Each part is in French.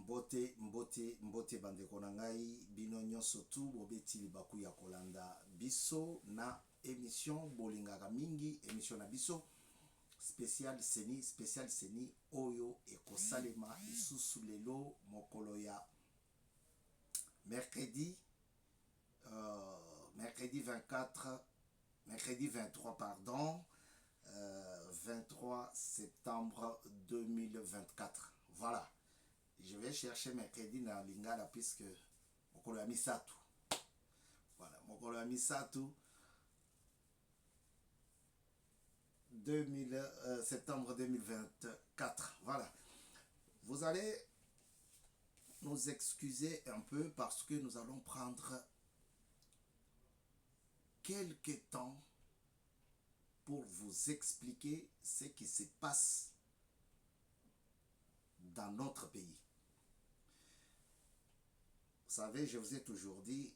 mbote bandeko na ngai bino nyonso tu bobeti libaku ya kolanda biso na émission bolingaka mingi émission na biso spécial seni oyo ekosalema lisusu lelo mokolo ya mercredi 23 pardon 23 septembre 2024. Voilà. Je vais chercher mercredi dans Lingala puisque mokolo ya misatu. Voilà, mokolo ya misatu septembre 2024. Voilà. Vous allez nous excuser un peu parce que nous allons prendre quelques temps pour vous expliquer ce qui se passe dans notre pays. Vous savez, je vous ai toujours dit,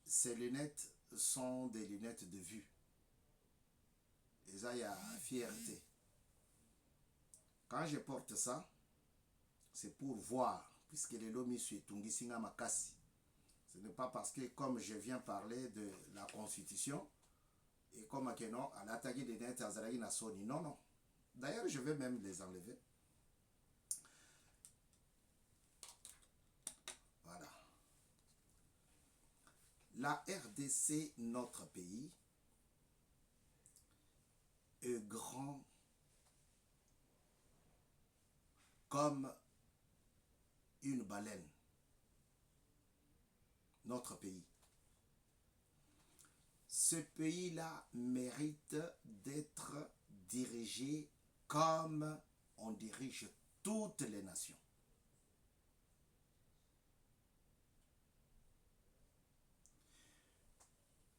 ces lunettes sont des lunettes de vue. Et ça, il y a fierté. Quand je porte ça, c'est pour voir, puisque les lomis sont tungisinga makasi. Ce n'est pas parce que, comme je viens parler de la Constitution, et comme que non, à l'attaque des lunettes azaragi na soni. Non, non. D'ailleurs, je vais même les enlever. Voilà. La RDC, notre pays, est grand comme une baleine. Notre pays. Ce pays-là mérite d'être dirigé comme on dirige toutes les nations.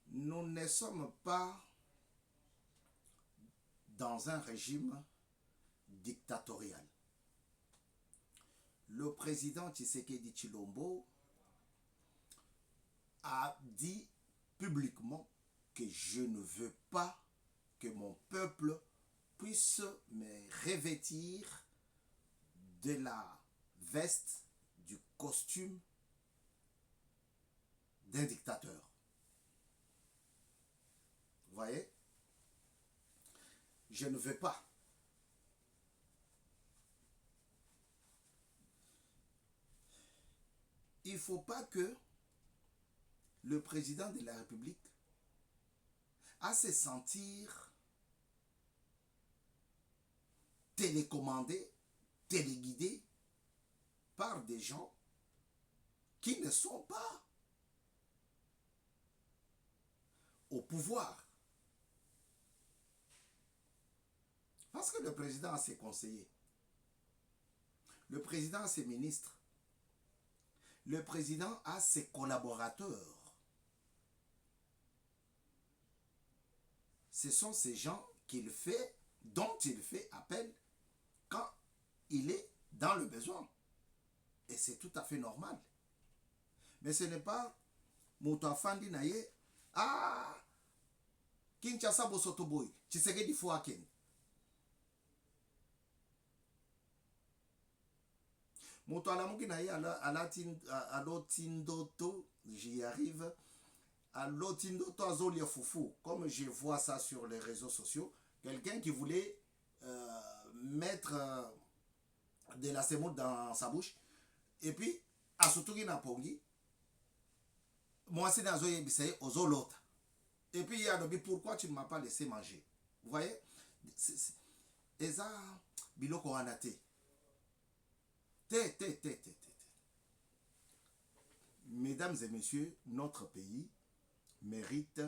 Nous ne sommes pas dans un régime dictatorial. Le président Tshisekedi Tshilombo a dit publiquement que je ne veux pas que mon peuple puisse me revêtir de la veste, du costume d'un dictateur. Vous voyez? Je ne veux pas. Il ne faut pas que le président de la République à se sentir télécommandé, téléguidé par des gens qui ne sont pas au pouvoir. Parce que le président a ses conseillers, le président a ses ministres, le président a ses collaborateurs. Ce sont ces gens dont il fait appel quand il est dans le besoin. Et c'est tout à fait normal. Mais ce n'est pas Moutafandi Naye, Kinshasa Bosotoboy, Tshisekedi Fouaken. Moutalamuki Naye à l'Otindoto, j'y arrive. À l'Otindoto Azolia Foufou, comme je vois ça sur les réseaux sociaux, quelqu'un qui voulait mettre de la semoule dans sa bouche, et puis, à Soutouki Napongi, moi c'est dans Zoye Bissaye, aux Olota. Et puis, il y a dit, pourquoi tu ne m'as pas laissé manger? Vous voyez? Et ça, Biloko Anate. Mesdames et messieurs, notre pays mérite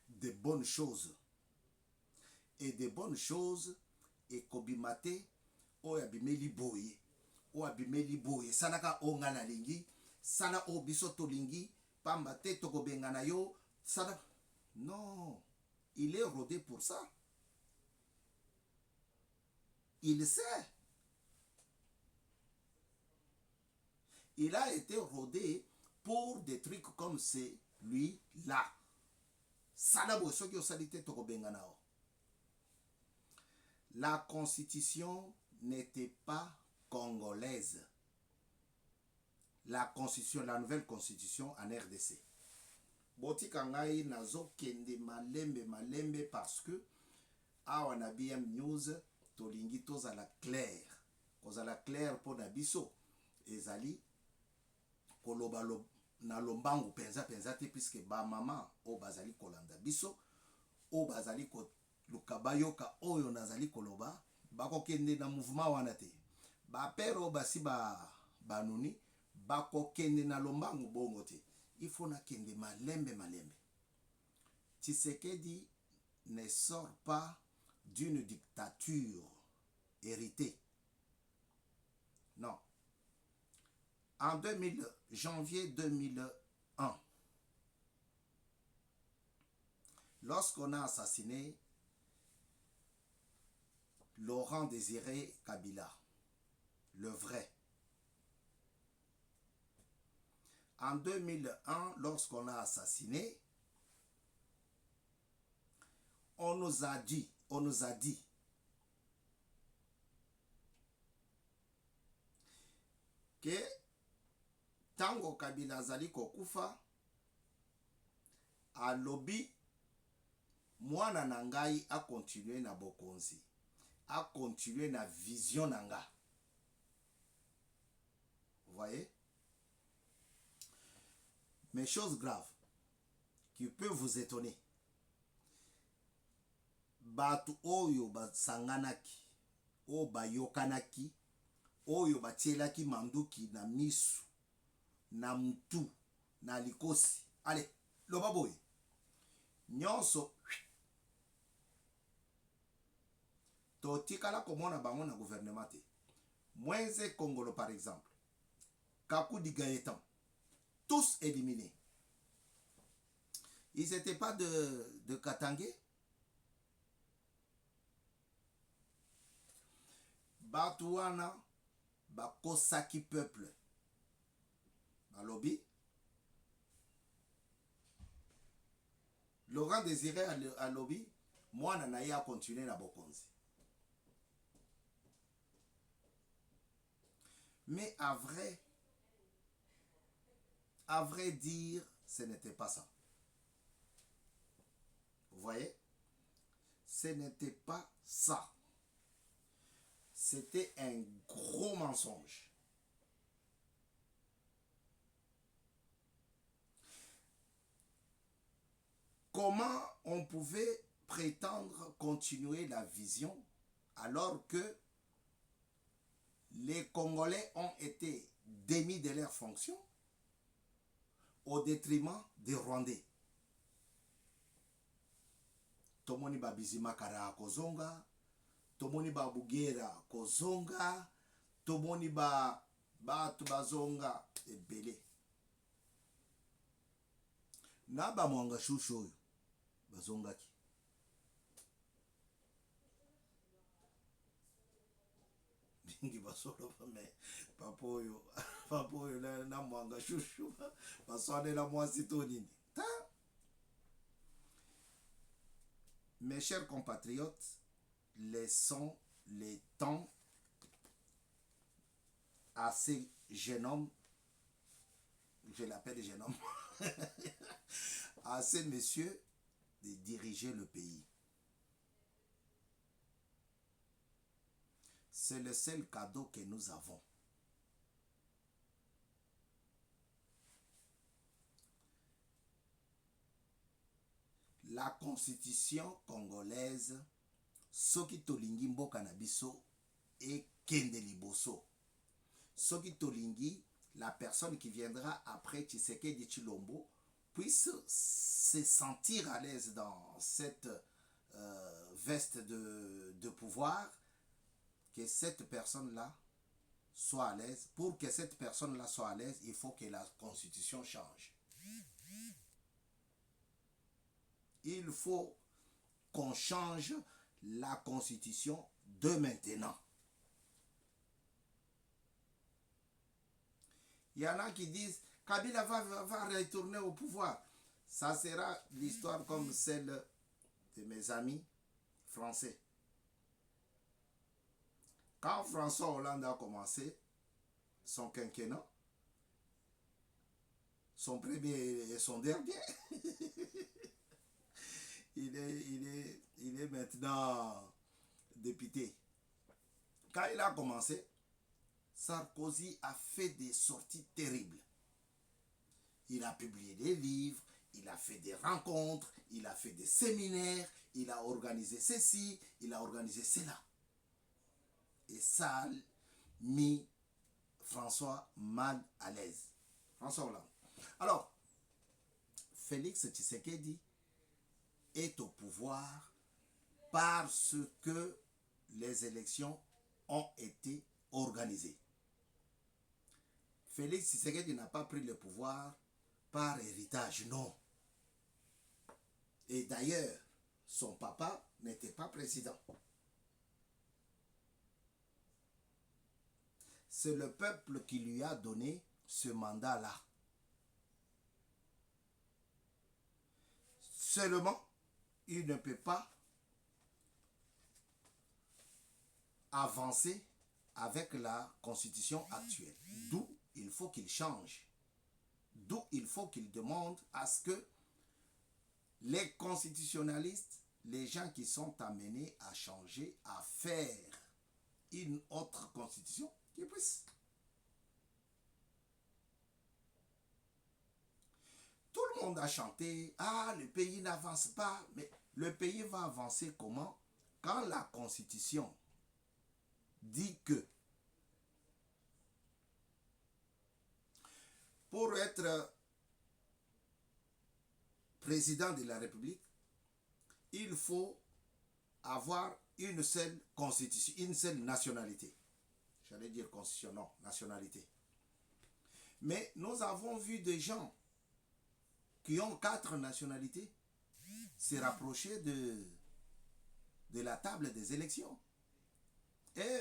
de bonnes choses. Et de bonnes choses, et kobimate, o yabimeli boye. O abimeli boye. Sanaka o ngana lingi, sana o bisoto lingi, pambate toko bengana yo, sana. Non, il est rodé pour ça. Il sait. Il a été rodé pour des trucs comme celui-là. La Constitution n'était pas congolaise. La constitution, la nouvelle constitution en RDC. Botika ngai nazo kende malembe parce que awa na BM News tolingi tozala clair. Kozala clair po na biso ezali koloba na lombangu penza te puisque ba mama o bazali kolanda biso o bazali ko lukabayoka oyo nazali koloba bakokende na mouvement wana te. Ba père o basi banuni bakokende na lombangu bongo te. Il faut na kende malembe. Tshisekedi ne sort pas d'une dictature héritée. Non. En janvier 2001, lorsqu'on a assassiné Laurent Désiré Kabila, le vrai. En 2001, lorsqu'on a assassiné, on nous a dit que tango Kabila azali kokufa alobi mwana na ngai a continuer na bokonzi, a continuer na vision nanga. Vous voyez? Mais chose grave qui peut vous étonner, batu oyo basanganaki o bayokanaki oyo batielaki manduki na misu na mutu na likosi, allez loba boye nyonso totikala komona bango na gouvernement te. Moïse Kongolo par exemple, Kakoudi Gaëtan, tous éliminés. Ils n'étaient pas de Katangé. Batouana, Bakosaki peuple. Balobi. Laurent Désiré à lobby, moi nanaï a continué na bokonzi. Mais à vrai dire, ce n'était pas ça. Vous voyez? Ce n'était pas ça. C'était un gros mensonge. Comment on pouvait prétendre continuer la vision alors que les Congolais ont été démis de leurs fonctions au détriment des Rwandais? Tomoni Babizima Kara Kozonga, Tomoni Babugera Kozonga, Tomoni Bazonga Ebele. Naba Mwanga Shusho Bazongaki. Bingi basolo mais papoyo na Mwanga Shusho basone la mwasi tonini. Mes chers compatriotes, laissons les temps à ces jeunes hommes, je l'appelle jeune homme, à ces messieurs de diriger le pays. C'est le seul cadeau que nous avons. La constitution congolaise, soki tolingi mboka na biso et kende liboso. Soki tolingi, la personne qui viendra après Tshisekedi Tshilombo puisse se sentir à l'aise dans cette veste de pouvoir, que cette personne-là soit à l'aise. Pour que cette personne-là soit à l'aise, il faut que la constitution change. Il faut qu'on change la constitution de maintenant. Il y en a qui disent Kabila va retourner au pouvoir. Ça sera l'histoire comme celle de mes amis français. Quand François Hollande a commencé son quinquennat, son premier et son dernier, il est maintenant député. Quand il a commencé, Sarkozy a fait des sorties terribles. Il a publié des livres, il a fait des rencontres, il a fait des séminaires, il a organisé ceci, il a organisé cela. Et ça a mis François mal à l'aise. François Hollande. Alors, Félix Tshisekedi est au pouvoir parce que les élections ont été organisées. Félix Tshisekedi n'a pas pris le pouvoir par héritage, non. Et d'ailleurs, son papa n'était pas président. C'est le peuple qui lui a donné ce mandat-là. Seulement, il ne peut pas avancer avec la constitution actuelle. D'où il faut qu'il change. D'où il faut qu'il demande à ce que les constitutionnalistes, les gens qui sont amenés à changer, à faire une autre constitution, qui puissent. Tout le monde a chanté, ah, le pays n'avance pas, mais le pays va avancer comment? Quand la constitution dit que pour être président de la République, il faut avoir une seule constitution, une seule nationalité. J'allais dire constitution, non, nationalité. Mais nous avons vu des gens qui ont 4 nationalités se rapprocher de la table des élections. Et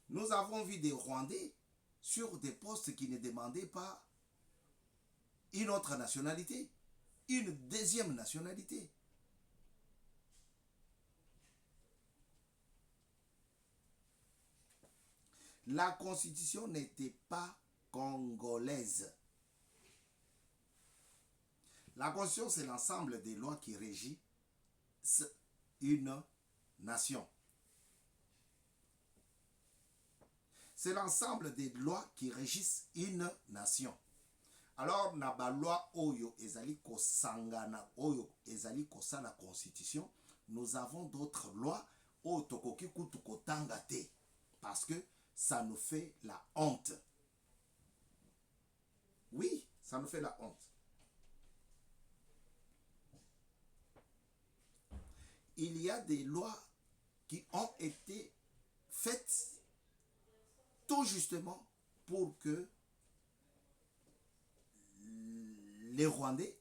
nous avons vu des Rwandais sur des postes qui ne demandaient pas une autre nationalité, une deuxième nationalité. La constitution n'était pas congolaise. La constitution, c'est l'ensemble des lois qui régissent une nation. C'est l'ensemble des lois qui régissent une nation. Alors, na ba loi oyo ezali kosangana oyo ezali kosala constitution, nous avons d'autres lois oyo tokoki kutu kotanga te parce que ça nous fait la honte. Oui, ça nous fait la honte. Il y a des lois qui ont été faites tout justement pour que les Rwandais,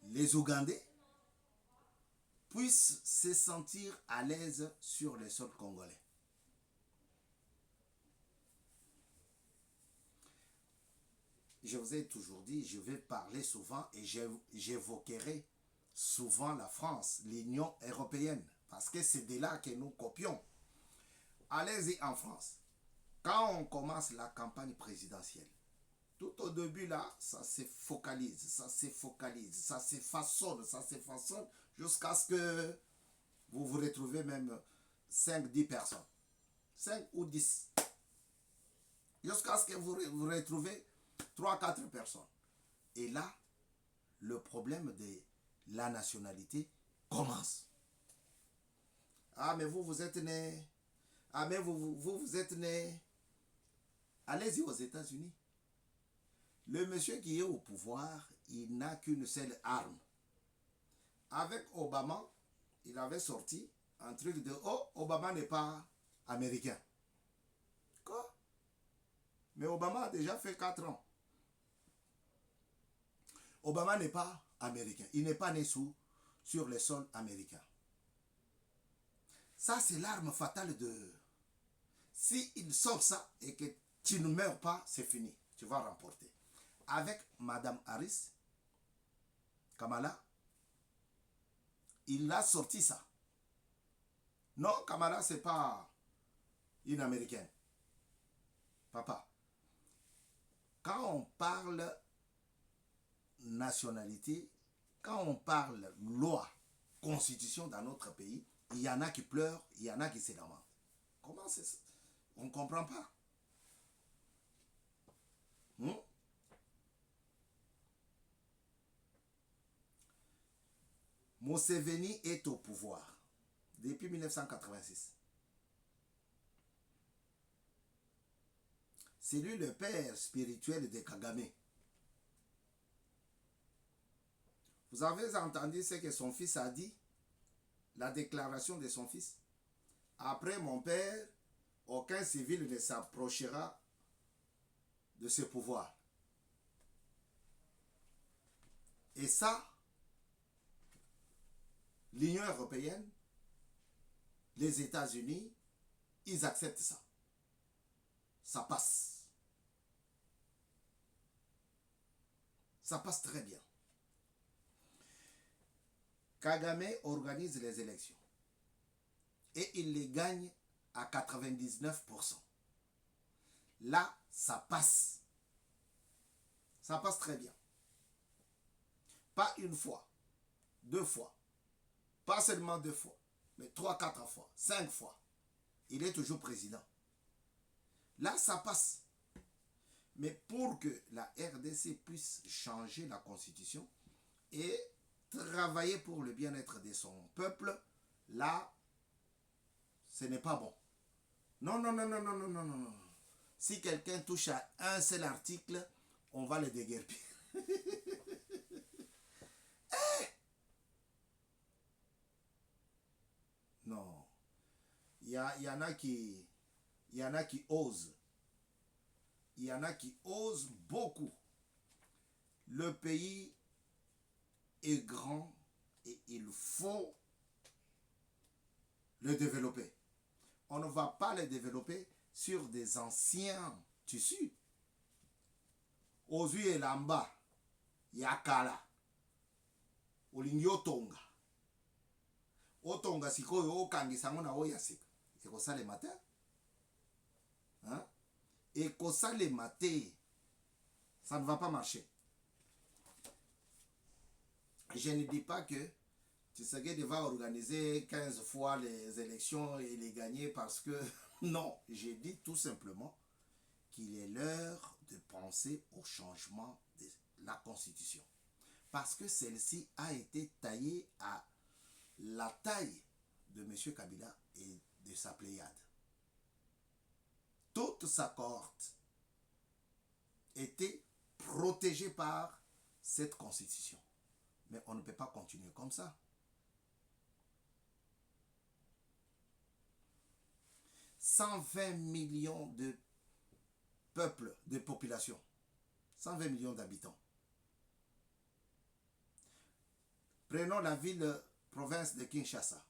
les Ougandais puissent se sentir à l'aise sur les sols congolais. Je vous ai toujours dit, je vais parler souvent et j'évoquerai souvent la France, l'Union européenne, parce que c'est de là que nous copions. Allez-y en France. Quand on commence la campagne présidentielle, tout au début là, ça se focalise, ça se façonne, jusqu'à ce que vous vous retrouvez même 5-10 personnes. 5 ou 10. Jusqu'à ce que vous vous retrouvez 3-4 personnes. Et là, le problème de la nationalité commence. Ah, mais vous êtes né. Ah, mais vous êtes né. Allez-y aux États-Unis. Le monsieur qui est au pouvoir, il n'a qu'une seule arme. Avec Obama, il avait sorti un truc de oh, Obama n'est pas américain. Quoi? Mais Obama a déjà fait 4 ans. Obama n'est pas américain. Il n'est pas né sur les sols américains. Ça, c'est l'arme fatale de... Si il sort ça et que tu ne meurs pas, c'est fini. Tu vas remporter. Avec Madame Harris, Kamala, il a sorti ça. Non, Kamala, ce n'est pas une Américaine. Papa, quand on parle nationalité, quand on parle loi, constitution dans notre pays, il y en a qui pleurent, il y en a qui se lamentent. Comment c'est ça? On ne comprend pas. Hmm? Museveni est au pouvoir depuis 1986. C'est lui le père spirituel de Kagame. Vous avez entendu ce que son fils a dit? La déclaration de son fils? Après mon père, aucun civil ne s'approchera de ce pouvoir. Et ça, l'Union européenne, les États-Unis, ils acceptent ça. Ça passe. Ça passe très bien. Kagame organise les élections. Et il les gagne à 99%. Là, ça passe. Ça passe très bien. Pas une fois, 2 fois, pas seulement 2 fois, mais 3, 4 fois, 5 fois. Il est toujours président. Là, ça passe. Mais pour que la RDC puisse changer la constitution et travailler pour le bien-être de son peuple, là, ce n'est pas bon. Non, non, non, non, non, non, non, non, non. Si quelqu'un touche à un seul article, on va le déguerpir. Non. Il y en a qui osent. Il y en a qui osent beaucoup. Le pays est grand et il faut le développer. On ne va pas le développer sur des anciens tissus. Ozui elamba, yakala, olingi otonga. Otonga sikoyo okangisango na oyaseka. Ekosalema te. Hein? Ekosalema te. Ça ne va pas marcher. Je ne dis pas que Tshisekedi va organiser 15 fois les élections et les gagner parce que... Non, j'ai dit tout simplement qu'il est l'heure de penser au changement de la Constitution. Parce que celle-ci a été taillée à la taille de M. Kabila et de sa pléiade. Toute sa cohorte était protégée par cette Constitution. Mais on ne peut pas continuer comme ça. 120 millions de peuple, de population. 120 millions d'habitants. Prenons la ville, province de Kinshasa.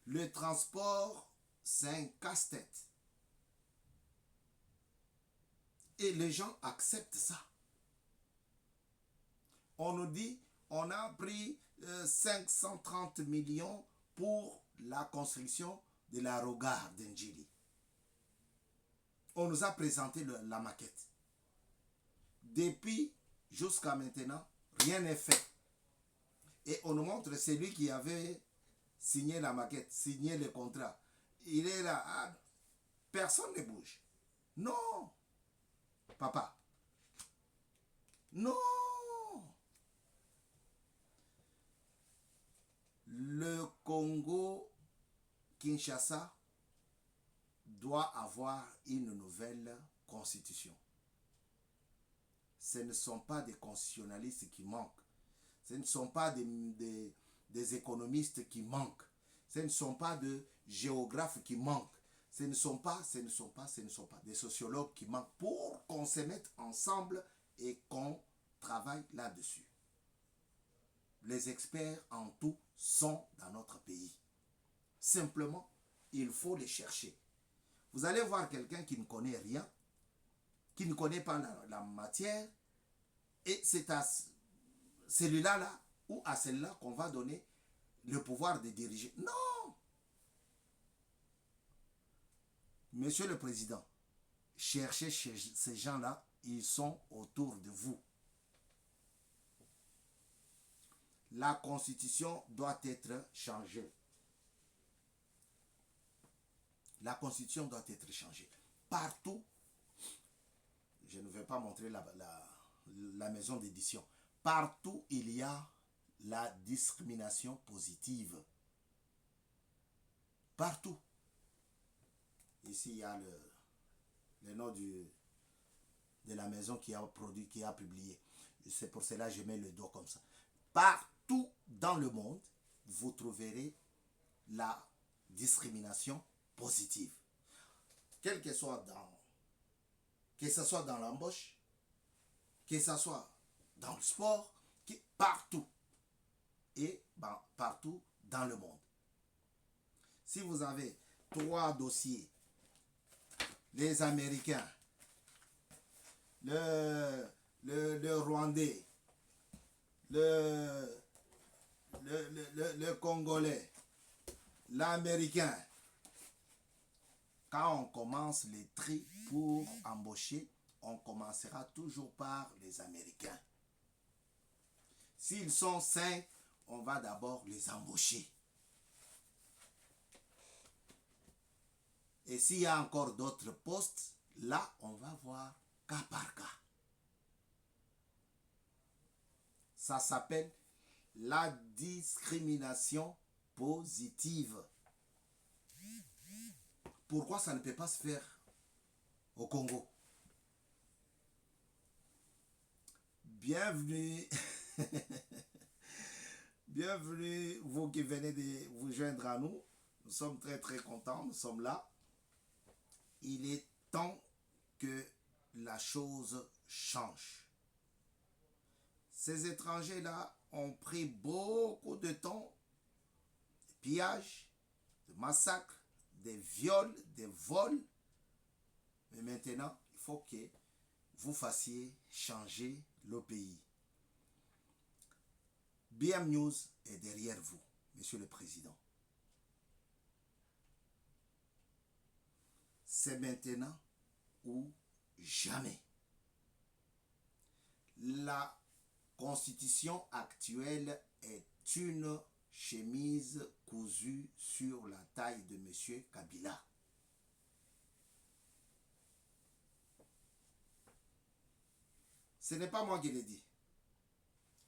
Le transport, c'est un casse-tête. Et les gens acceptent ça. On nous dit, on a pris 530 millions pour la construction de l'aérogare d'Ndjili. On nous a présenté la maquette. Depuis jusqu'à maintenant, rien n'est fait. Et on nous montre celui qui avait signé la maquette, signé le contrat. Il est là. Ah, personne ne bouge. Non. Papa. Non. Le Congo, Kinshasa, doit avoir une nouvelle constitution. Ce ne sont pas des constitutionnalistes qui manquent. Ce ne sont pas des économistes qui manquent. Ce ne sont pas des géographes qui manquent. Ce ne sont pas des sociologues qui manquent pour qu'on se mette ensemble et qu'on travaille là-dessus. Les experts en tout sont dans notre pays. Simplement, il faut les chercher. Vous allez voir quelqu'un qui ne connaît rien, qui ne connaît pas la matière, et c'est à celui-là ou à celle-là qu'on va donner le pouvoir de diriger. Non. Monsieur le Président, cherchez ces gens-là, ils sont autour de vous. La Constitution doit être changée. La Constitution doit être changée. Partout, je ne vais pas montrer la maison d'édition. Partout, il y a la discrimination positive. Partout. Ici, il y a le nom de la maison qui a produit, qui a publié. C'est pour cela que je mets le dos comme ça. Partout dans le monde, vous trouverez la discrimination positive. Quel que soit que ce soit dans l'embauche, que ce soit dans le sport, partout. Et partout dans le monde. Si vous avez 3 dossiers, les Américains, le Rwandais, le Congolais, l'Américain, quand on commence les tri pour embaucher, on commencera toujours par les Américains. S'ils sont 5, on va d'abord les embaucher. Et s'il y a encore d'autres postes, là, on va voir cas par cas. Ça s'appelle la discrimination positive. Pourquoi ça ne peut pas se faire au Congo? Bienvenue. Bienvenue, vous qui venez de vous joindre à nous. Nous sommes très très contents, nous sommes là. Il est temps que la chose change. Ces étrangers-là ont pris beaucoup de temps, de pillages, de massacres, des viols, des vols. Mais maintenant, il faut que vous fassiez changer le pays. BM News est derrière vous, Monsieur le Président. C'est maintenant ou jamais. La constitution actuelle est une chemise cousue sur la taille de M. Kabila. Ce n'est pas moi qui l'ai dit.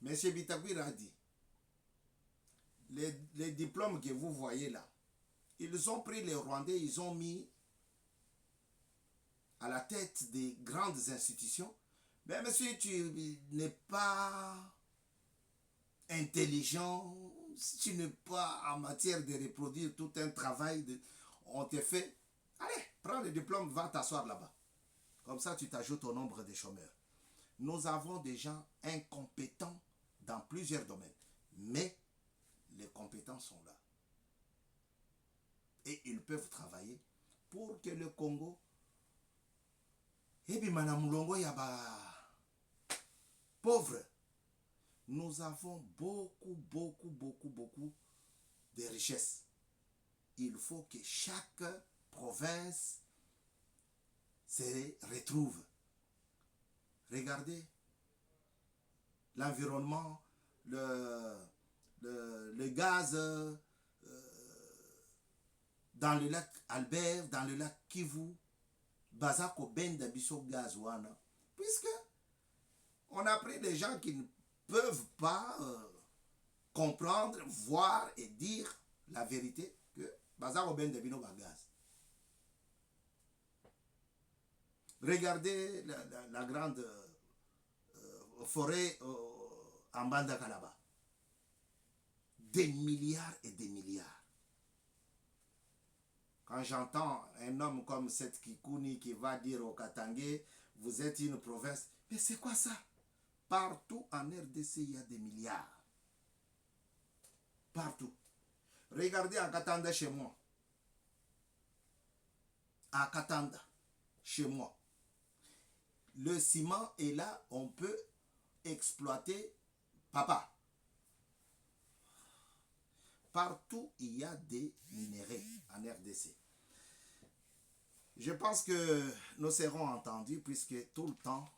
M. Bitakwir a dit. Les diplômes que vous voyez là, ils ont pris les Rwandais, ils ont mis à la tête des grandes institutions. Mais monsieur, tu n'es pas intelligent, si tu n'es pas en matière de reproduire tout un travail, on te fait, allez, prends le diplôme, va t'asseoir là-bas. Comme ça, tu t'ajoutes au nombre des chômeurs. Nous avons des gens incompétents dans plusieurs domaines, mais les compétents sont là. Et ils peuvent travailler pour que le Congo, et puis Madame Mulongo Yaba, pauvre, nous avons beaucoup de richesses. Il faut que chaque province se retrouve. Regardez l'environnement, le gaz dans le lac Albert, dans le lac Kivu, Bazako Ben Dabiso Gazwana, puisque on a pris des gens qui ne peuvent pas comprendre, voir et dire la vérité que Bazako Ben Dabino Bagaz. Regardez la grande forêt en Banda Kalaba. Des milliards et des milliards. Quand j'entends un homme comme Seth Kikuni qui va dire au Katangé, vous êtes une province, mais c'est quoi ça? Partout en RDC, il y a des milliards. Partout. Regardez à Katanda chez moi. À Katanda, chez moi. Le ciment est là, on peut exploiter. Papa, partout il y a des minéraux en RDC. Je pense que nous serons entendus puisque tout le temps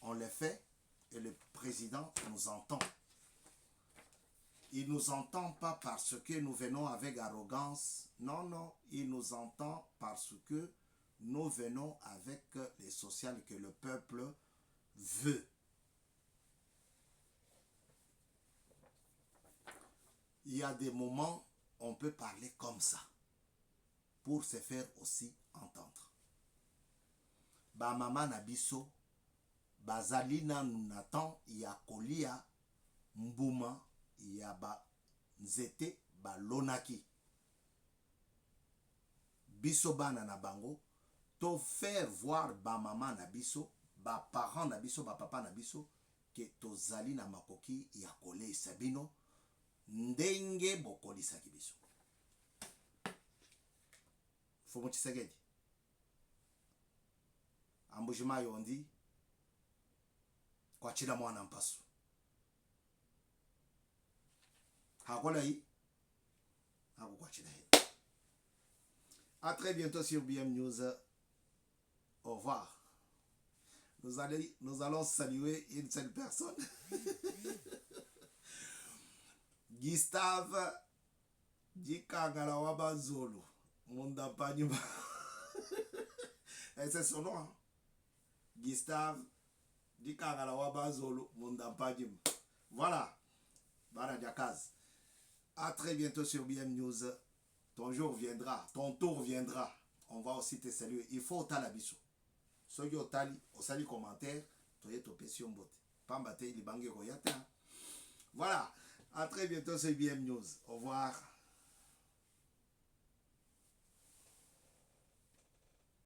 on le fait et le président nous entend. Il ne nous entend pas parce que nous venons avec arrogance. Non, non, il nous entend parce que nous venons avec les sociales que le peuple veut. Il y a des moments où on peut parler comme ça pour se faire aussi entendre. Ba mama na biso, bazali nanu na temps ya kolia mbuma ya ba nzete balonaki. Biso bana na bango, to faire voir ba mama na biso, ba parents na biso, ba papa na biso, que tozali na makoki ya kolesa bino ndenge bokolisaki biso. Fomo Tshisekedi ambujima yondi kwa chila mwana mpasu hakola yi haku kwa chila yi. À très bientôt sur BM News. Au revoir. Nous allons saluer une seule personne. Gustave Dikangala Wabazolo. Mondapanyuma. Et c'est son nom. Hein? Gustave Dikangala Wabazolo. Mondapanyuma. Voilà. Voilà Diakaz. À très bientôt sur BM News. Ton jour viendra. Ton tour viendra. On va aussi te saluer. Il faut au talabiso. Soki otali, osali commentaire, toye topé sur mbote. Pambate libange royata. Voilà. À très bientôt sur BM News. Au revoir.